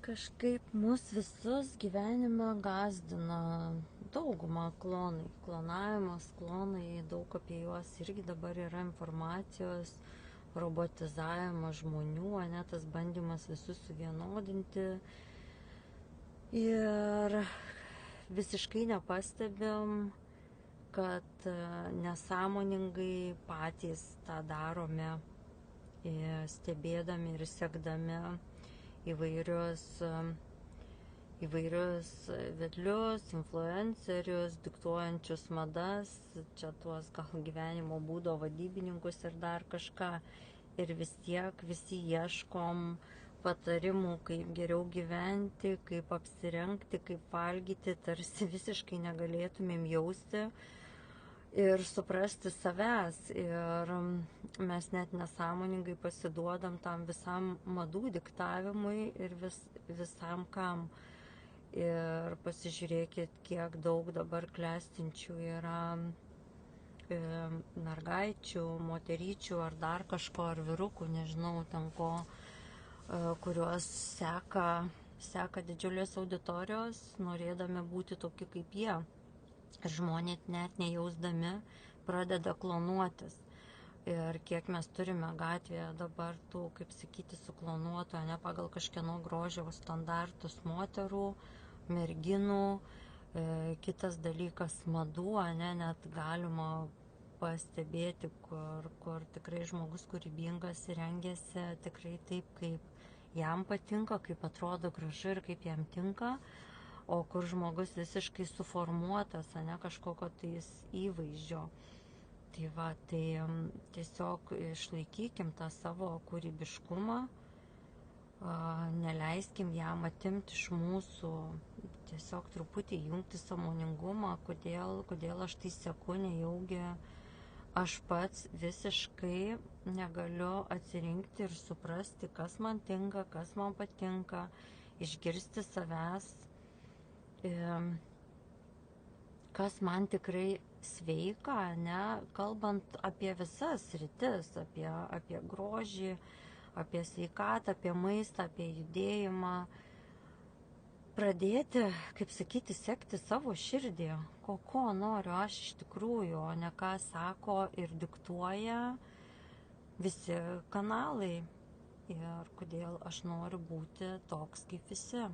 Kažkaip mus visus gyvenime gąsdina daugumą klonai. Klonavimas, klonai, daug apie juos irgi dabar yra informacijos, robotizavimas žmonių, ne tas bandymas visus suvienodinti. Ir visiškai nepastebim, kad nesąmoningai patys tą darome, stebėdami ir sekdami įvairius vedlius, influencerius, diktuojančius madas, čia tuos gal gyvenimo būdo vadybininkus ir dar kažką. Ir vis tiek visi ieškom patarimų, kaip geriau gyventi, kaip apsirengti, kaip valgyti, tarsi visiškai negalėtumėm jausti ir suprasti savęs. Ir mes net nesąmoningai pasiduodam tam visam madų diktavimui ir visam kam. Ir pasižiūrėkit, kiek daug dabar klestinčių yra mergaičių, moteryčių ar dar kažko, ar vyrukų, nežinau, ten ko, kuriuos seka didžiulės auditorijos, norėdami būti tokie kaip jie. Ir žmonės net nejausdami pradeda klonuotis. Ir kiek mes turime gatvėje dabar tų, kaip sakyti, suklonuotų, ne pagal kažkieno grožio standartus moterų, merginų. Kitas dalykas madų, ne, net galima pastebėti, kur tikrai žmogus kūrybingas rengiasi tikrai taip, kaip jam patinka, kaip atrodo gražu ir kaip jam tinka. O kur žmogus visiškai suformuotas, ne kažkokio tais įvaizdžio. Tai va, tai tiesiog išlaikykim tą savo kūrybiškumą, neleiskim jam atimti iš mūsų, tiesiog truputį įjungti sąmoningumą, kodėl aš tai seku, nejaugi aš pats visiškai negaliu atsirinkti ir suprasti, kas man tinka, kas man patinka, išgirsti savęs, kas man tikrai sveika, ne, kalbant apie visas sritis, apie grožį, apie sveikatą, apie maistą, apie judėjimą. Pradėti, kaip sakyti, sekti savo širdį, ko noriu aš iš tikrųjų, o ne ką sako ir diktuoja visi kanalai ir kodėl aš noriu būti toks kaip visi.